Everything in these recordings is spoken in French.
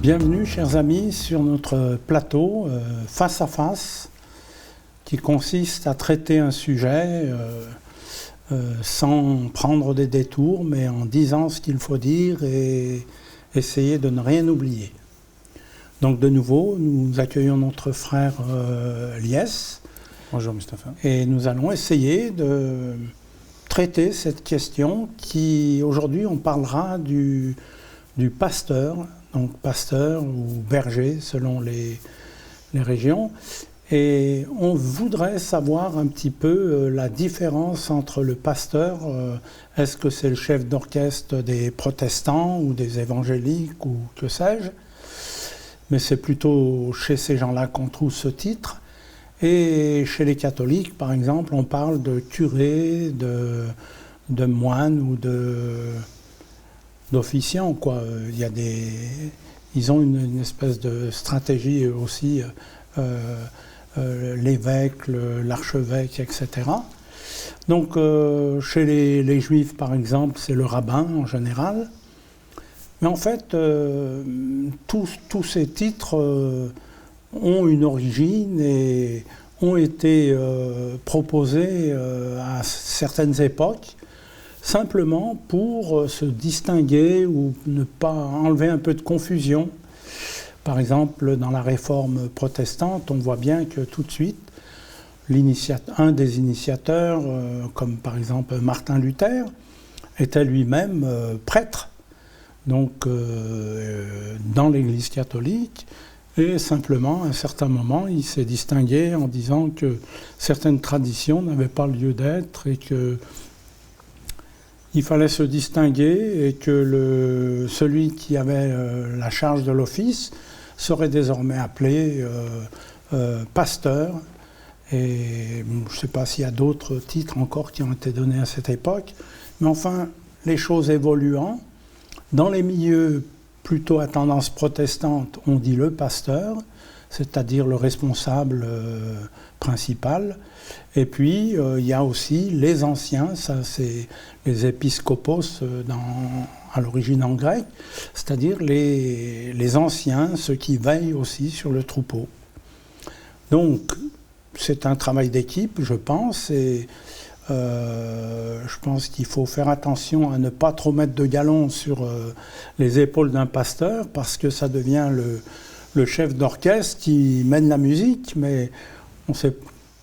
Bienvenue, chers amis, sur notre plateau Face à Face, qui consiste à traiter un sujet sans prendre des détours, mais en disant ce qu'il faut dire et essayer de ne rien oublier. Donc de nouveau, nous accueillons notre frère Lies. Bonjour Mustapha. Et nous allons essayer de traiter cette question qui, aujourd'hui, on parlera du pasteur, donc pasteur ou berger selon les régions. Et on voudrait savoir un petit peu la différence entre le pasteur, est-ce que c'est le chef d'orchestre des protestants ou des évangéliques ou que sais-je, mais c'est plutôt chez ces gens-là qu'on trouve ce titre. Et chez les catholiques, par exemple, on parle de curé, de moine ou d'officiant, quoi. Ils ont une espèce de stratégie aussi, l'évêque, l'archevêque, etc. Donc, chez les juifs, par exemple, c'est le rabbin en général. Mais en fait, tous ces titres ont une origine et ont été proposés à certaines époques, simplement pour se distinguer ou ne pas enlever un peu de confusion. Par exemple, dans la réforme protestante, on voit bien que tout de suite, un des initiateurs, comme par exemple Martin Luther, était lui-même prêtre, donc dans l'Église catholique, et simplement, à un certain moment, il s'est distingué en disant que certaines traditions n'avaient pas lieu d'être et que il fallait se distinguer et que celui qui avait la charge de l'office serait désormais appelé pasteur. Et je ne sais pas s'il y a d'autres titres encore qui ont été donnés à cette époque. Mais enfin, les choses évoluant, dans les milieux plutôt à tendance protestante, on dit le pasteur, c'est-à-dire le responsable principal. Et puis, il y a aussi les anciens, ça c'est les épiscopos à l'origine en grec, c'est-à-dire les anciens, ceux qui veillent aussi sur le troupeau. Donc, c'est un travail d'équipe, je pense, et je pense qu'il faut faire attention à ne pas trop mettre de galons sur les épaules d'un pasteur, parce que ça devient le chef d'orchestre qui mène la musique, mais on ne sait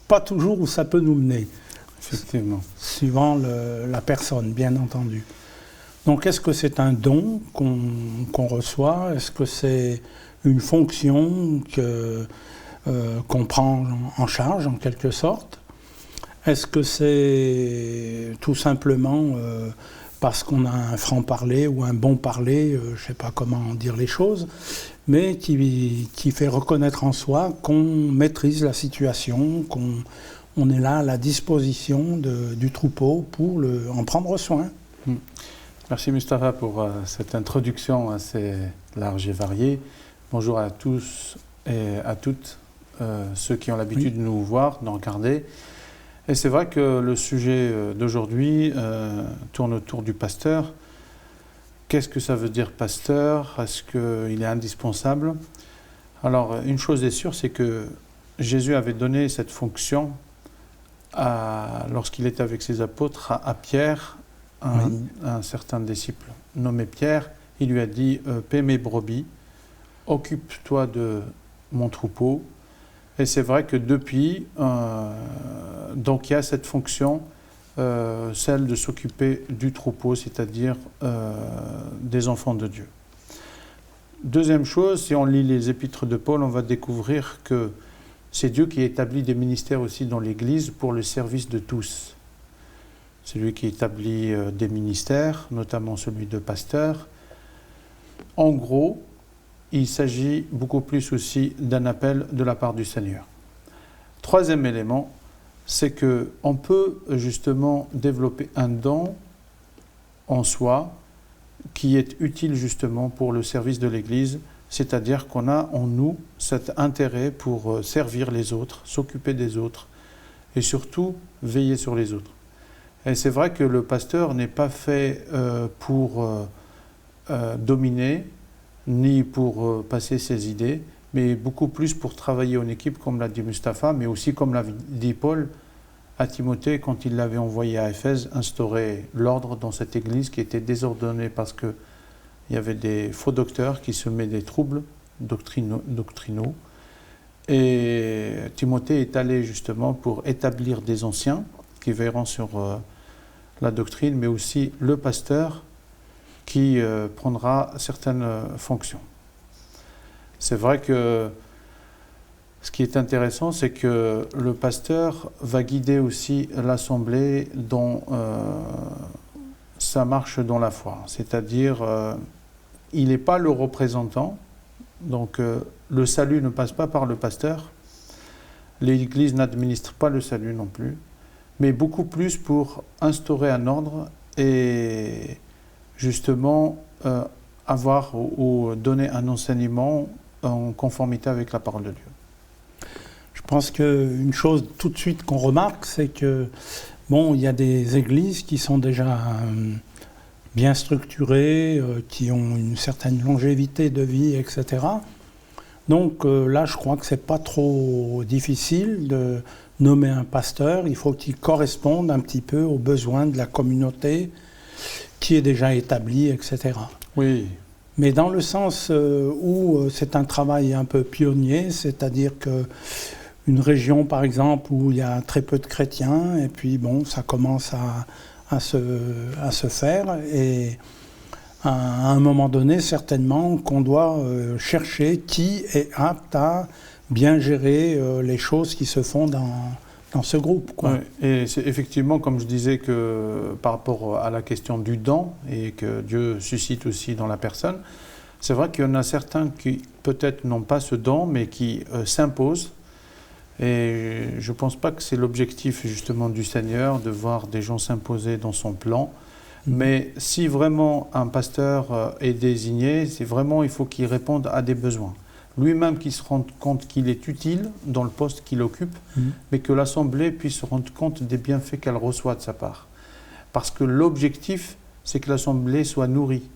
pas toujours où ça peut nous mener. Effectivement. Suivant la personne, bien entendu. Donc, est-ce que c'est un don qu'on reçoit? Est-ce que c'est une fonction qu'on prend en charge, en quelque sorte? Est-ce que c'est tout simplement parce qu'on a un franc-parler ou un bon parler, je ne sais pas comment dire les choses, mais qui fait reconnaître en soi qu'on maîtrise la situation, qu'on est là à la disposition du troupeau pour en prendre soin. Merci Mustapha pour cette introduction assez large et variée. Bonjour à tous et à toutes ceux qui ont l'habitude de nous voir, de nous regarder. Et c'est vrai que le sujet d'aujourd'hui tourne autour du pasteur. Qu'est-ce que ça veut dire pasteur? Est-ce qu'il est indispensable? Alors, une chose est sûre, c'est que Jésus avait donné cette fonction lorsqu'il était avec ses apôtres à Pierre, un certain disciple nommé Pierre. Il lui a dit « Paie mes brebis, occupe-toi de mon troupeau ». Et c'est vrai que depuis, donc il y a cette fonction, celle de s'occuper du troupeau, c'est-à-dire des enfants de Dieu. Deuxième chose, si on lit les épîtres de Paul, on va découvrir que c'est Dieu qui établit des ministères aussi dans l'Église pour le service de tous. C'est lui qui établit des ministères, notamment celui de pasteur. En gros, il s'agit beaucoup plus aussi d'un appel de la part du Seigneur. Troisième élément, c'est qu'on peut justement développer un don en soi qui est utile justement pour le service de l'Église, c'est-à-dire qu'on a en nous cet intérêt pour servir les autres, s'occuper des autres et surtout veiller sur les autres. Et c'est vrai que le pasteur n'est pas fait pour dominer, ni pour passer ses idées, mais beaucoup plus pour travailler en équipe, comme l'a dit Mustapha, mais aussi comme l'a dit Paul à Timothée quand il l'avait envoyé à Éphèse, instaurer l'ordre dans cette église qui était désordonnée parce qu'il y avait des faux docteurs qui semaient des troubles doctrinaux. Et Timothée est allé justement pour établir des anciens qui veilleront sur la doctrine, mais aussi le pasteur qui prendra certaines fonctions. C'est vrai que ce qui est intéressant, c'est que le pasteur va guider aussi l'assemblée dans sa marche dans la foi. C'est-à-dire, il n'est pas le représentant, donc le salut ne passe pas par le pasteur, l'Église n'administre pas le salut non plus, mais beaucoup plus pour instaurer un ordre et justement avoir ou donner un enseignement en conformité avec la parole de Dieu. Je pense qu'une chose tout de suite qu'on remarque, c'est que bon, il y a des églises qui sont déjà bien structurées, qui ont une certaine longévité de vie, etc. Donc là, je crois que c'est pas trop difficile de nommer un pasteur. Il faut qu'il corresponde un petit peu aux besoins de la communauté qui est déjà établie, etc. Oui. Mais dans le sens où c'est un travail un peu pionnier, c'est-à-dire qu'une région, par exemple, où il y a très peu de chrétiens, et puis bon, ça commence à se faire, et à un moment donné, certainement, qu'on doit chercher qui est apte à bien gérer les choses qui se font dans ce groupe, quoi. Ouais, et c'est effectivement, comme je disais, que par rapport à la question du don et que Dieu suscite aussi dans la personne, c'est vrai qu'il y en a certains qui peut-être n'ont pas ce don, mais qui s'imposent. Et je ne pense pas que c'est l'objectif justement du Seigneur de voir des gens s'imposer dans son plan. Mais si vraiment un pasteur est désigné, c'est vraiment, il faut qu'il réponde à des besoins. Lui-même qui se rende compte qu'il est utile dans le poste qu'il occupe, mais que l'Assemblée puisse se rendre compte des bienfaits qu'elle reçoit de sa part. Parce que l'objectif, c'est que l'Assemblée soit nourrie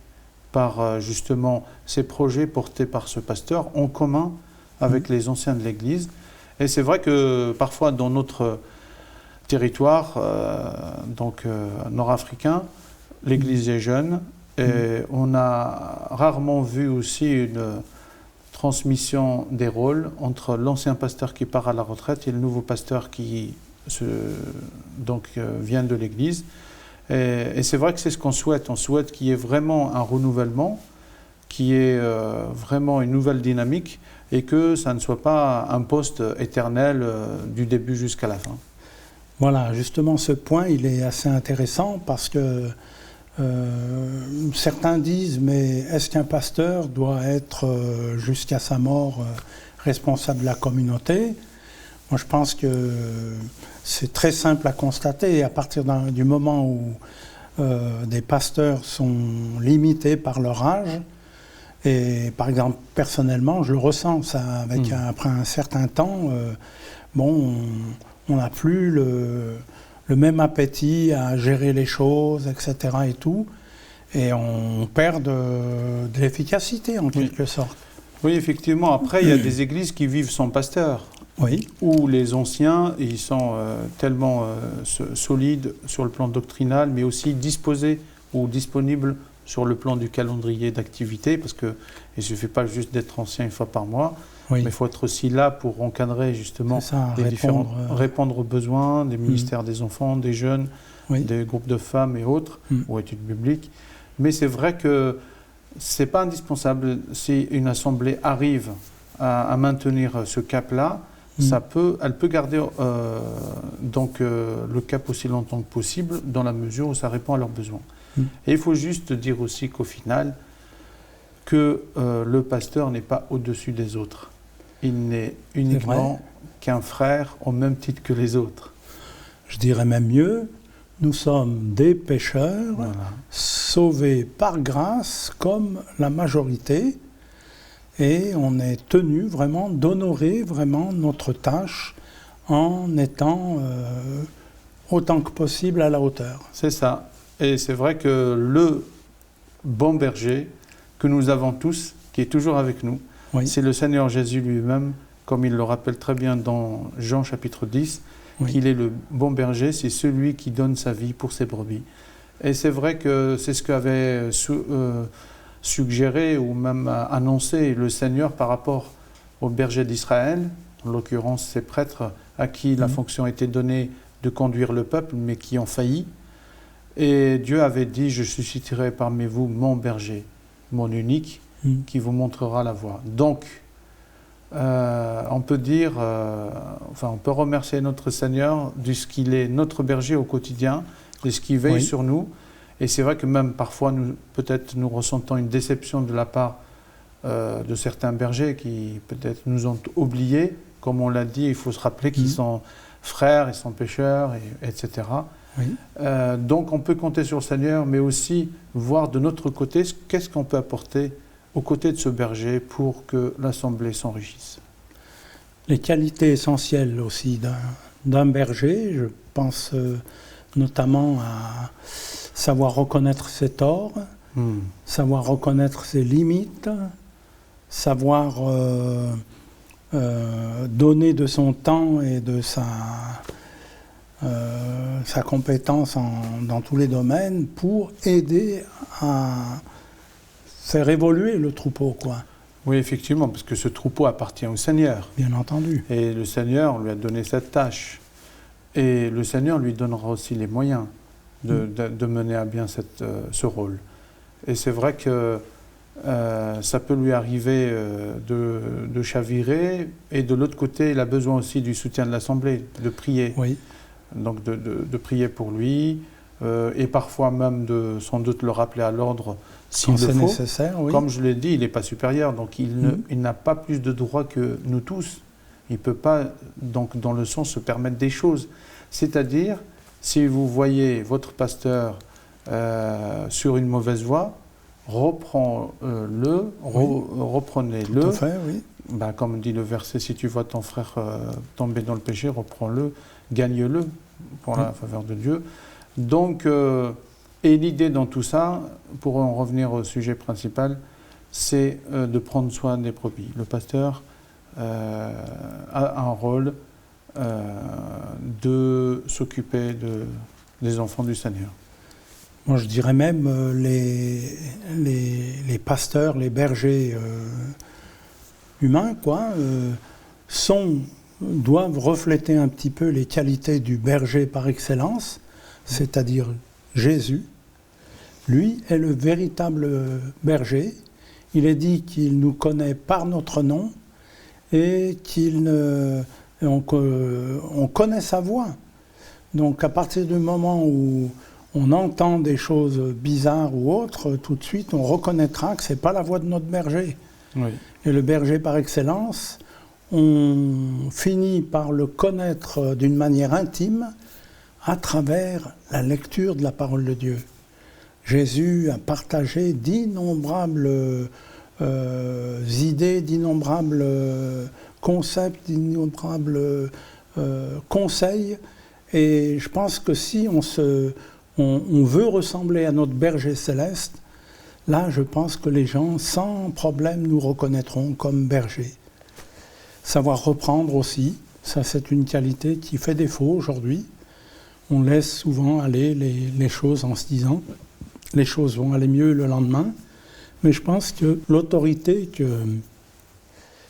par justement ces projets portés par ce pasteur en commun avec les anciens de l'Église. Et c'est vrai que parfois dans notre territoire, nord-africain, l'Église est jeune et on a rarement vu aussi une transmission des rôles entre l'ancien pasteur qui part à la retraite et le nouveau pasteur qui vient de l'Église. Et c'est vrai que c'est ce qu'on souhaite. On souhaite qu'il y ait vraiment un renouvellement, qu'il y ait vraiment une nouvelle dynamique et que ça ne soit pas un poste éternel du début jusqu'à la fin. Voilà, justement ce point, il est assez intéressant parce que certains disent, mais est-ce qu'un pasteur doit être jusqu'à sa mort responsable de la communauté ? Moi je pense que c'est très simple à constater. À partir du moment où des pasteurs sont limités par leur âge, et par exemple personnellement je le ressens ça, après un certain temps, on n'a plus le même appétit à gérer les choses, etc. et tout, et on perd de l'efficacité en quelque sorte. Oui, effectivement. Après, il y a des églises qui vivent sans pasteur. Oui. Où les anciens, ils sont tellement solides sur le plan doctrinal, mais aussi disposés ou disponibles sur le plan du calendrier d'activité, parce qu'il ne suffit pas juste d'être ancien une fois par mois, mais il faut être aussi là pour encadrer justement répondre aux besoins des ministères des enfants, des jeunes, des groupes de femmes et autres, ou études bibliques. Mais c'est vrai que ce n'est pas indispensable. Si une assemblée arrive à maintenir ce cap-là, elle peut garder le cap aussi longtemps que possible, dans la mesure où ça répond à leurs besoins. Et il faut juste dire aussi qu'au final, que le pasteur n'est pas au-dessus des autres. Il n'est uniquement qu'un frère au même titre que les autres. Je dirais même mieux, nous sommes des pécheurs, sauvés par grâce comme la majorité, et on est tenu vraiment d'honorer vraiment notre tâche en étant autant que possible à la hauteur. C'est ça. Et c'est vrai que le bon berger que nous avons tous, qui est toujours avec nous. Oui. C'est le Seigneur Jésus lui-même, comme il le rappelle très bien dans Jean chapitre 10, Oui. qu'il est le bon berger, c'est celui qui donne sa vie pour ses brebis. Et c'est vrai que c'est ce qu'avait suggéré ou même annoncé le Seigneur par rapport aux bergers d'Israël, en l'occurrence ces prêtres à qui la fonction était donnée de conduire le peuple, mais qui ont failli. Et Dieu avait dit, je susciterai parmi vous mon berger, mon unique, qui vous montrera la voie. Donc, on peut dire, on peut remercier notre Seigneur de ce qu'il est notre berger au quotidien, de ce qu'il veille sur nous. Et c'est vrai que même parfois, peut-être nous ressentons une déception de la part de certains bergers qui peut-être nous ont oubliés. Comme on l'a dit, il faut se rappeler qu'ils sont frères, ils sont pécheurs, etc. Oui. Donc on peut compter sur le Seigneur, mais aussi voir de notre côté qu'est-ce qu'on peut apporter aux côtés de ce berger pour que l'Assemblée s'enrichisse. Les qualités essentielles aussi d'un berger, je pense notamment à savoir reconnaître ses torts, savoir reconnaître ses limites, savoir donner de son temps et de sa compétence dans tous les domaines pour aider à faire évoluer le troupeau, quoi. Oui, effectivement, parce que ce troupeau appartient au Seigneur. Bien entendu. Et le Seigneur lui a donné cette tâche. Et le Seigneur lui donnera aussi les moyens de mener à bien ce rôle. Et c'est vrai que ça peut lui arriver de chavirer. Et de l'autre côté, il a besoin aussi du soutien de l'Assemblée, de prier. Oui. Donc de prier pour lui. Et parfois même sans doute le rappeler à l'ordre s'il le faut. Nécessaire, oui. Comme je l'ai dit, il n'est pas supérieur, donc il n'a pas plus de droits que nous tous. Il ne peut pas, donc, dans le sens, se permettre des choses. C'est-à-dire, si vous voyez votre pasteur sur une mauvaise voie, reprenez-le. Tout à fait, oui. Comme dit le verset, si tu vois ton frère tomber dans le péché, reprends-le, gagne-le pour la faveur de Dieu. Donc, et l'idée dans tout ça, pour en revenir au sujet principal, c'est de prendre soin des brebis. Le pasteur a un rôle de s'occuper des enfants du Seigneur. Moi, je dirais même les pasteurs, les bergers humains, doivent refléter un petit peu les qualités du berger par excellence, c'est-à-dire Jésus. Lui est le véritable berger. Il est dit qu'il nous connaît par notre nom et on connaît sa voix. Donc à partir du moment où on entend des choses bizarres ou autres, tout de suite on reconnaîtra que ce n'est pas la voix de notre berger. Oui. Et le berger par excellence, on finit par le connaître d'une manière intime à travers la lecture de la parole de Dieu. Jésus a partagé d'innombrables idées, d'innombrables concepts, d'innombrables conseils. Et je pense que si on veut ressembler à notre berger céleste, là je pense que les gens sans problème nous reconnaîtront comme berger. Savoir reprendre aussi, ça c'est une qualité qui fait défaut aujourd'hui. On laisse souvent aller les choses en se disant les choses vont aller mieux le lendemain. Mais je pense que l'autorité que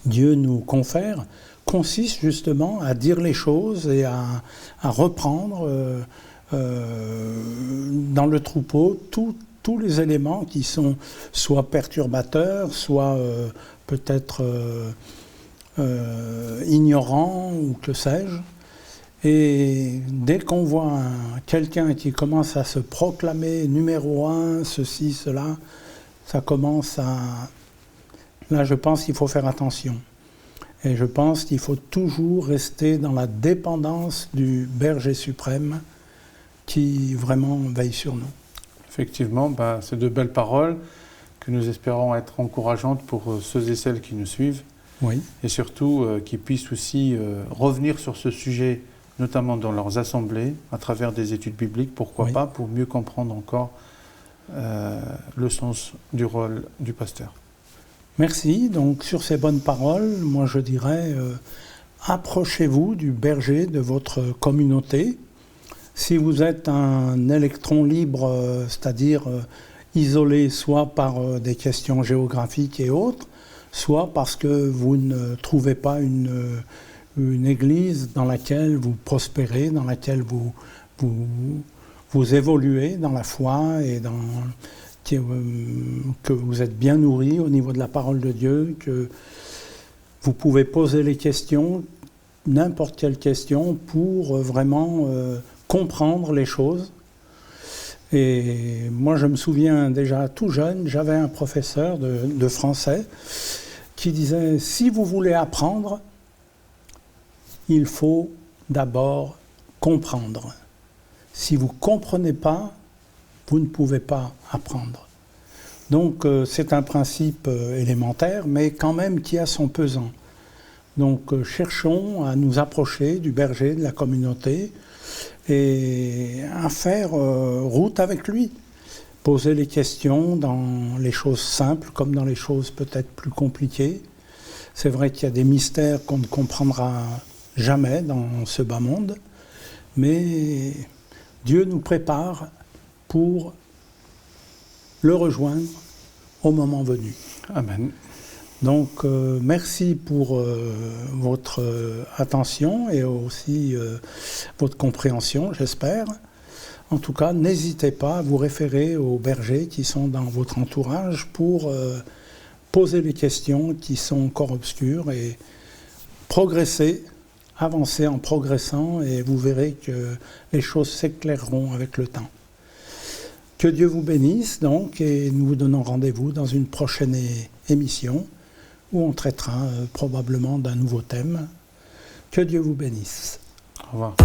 Dieu nous confère consiste justement à dire les choses et à reprendre dans le troupeau tous les éléments qui sont soit perturbateurs, soit peut-être ignorants ou que sais-je. Et dès qu'on voit quelqu'un qui commence à se proclamer numéro 1, ceci, cela, ça commence à... Là, je pense qu'il faut faire attention. Et je pense qu'il faut toujours rester dans la dépendance du berger suprême qui vraiment veille sur nous. Effectivement, c'est de belles paroles que nous espérons être encourageantes pour ceux et celles qui nous suivent. Oui. Et surtout qu'ils puissent aussi revenir sur ce sujet, notamment dans leurs assemblées, à travers des études bibliques, pourquoi pas, pour mieux comprendre encore le sens du rôle du pasteur. Merci. Donc sur ces bonnes paroles, moi je dirais, approchez-vous du berger de votre communauté. Si vous êtes un électron libre, c'est-à-dire isolé soit par des questions géographiques et autres, soit parce que vous ne trouvez pas une église dans laquelle vous prospérez, dans laquelle vous évoluez dans la foi et que vous êtes bien nourri au niveau de la parole de Dieu, que vous pouvez poser les questions, n'importe quelle question, pour vraiment comprendre les choses. Et moi, je me souviens déjà tout jeune, j'avais un professeur de français qui disait « Si vous voulez apprendre, il faut d'abord comprendre. Si vous ne comprenez pas, vous ne pouvez pas apprendre. » Donc c'est un principe élémentaire, mais quand même qui a son pesant. Donc cherchons à nous approcher du berger, de la communauté, et à faire route avec lui. Poser les questions dans les choses simples comme dans les choses peut-être plus compliquées. C'est vrai qu'il y a des mystères qu'on ne comprendra jamais dans ce bas monde, mais Dieu nous prépare pour le rejoindre au moment venu. Amen. Donc merci pour votre attention et aussi votre compréhension, j'espère. En tout cas, n'hésitez pas à vous référer aux bergers qui sont dans votre entourage pour poser les questions qui sont encore obscures et progresser, avancer en progressant, et vous verrez que les choses s'éclaireront avec le temps. Que Dieu vous bénisse donc, et nous vous donnons rendez-vous dans une prochaine émission où on traitera probablement d'un nouveau thème. Que Dieu vous bénisse. Au revoir.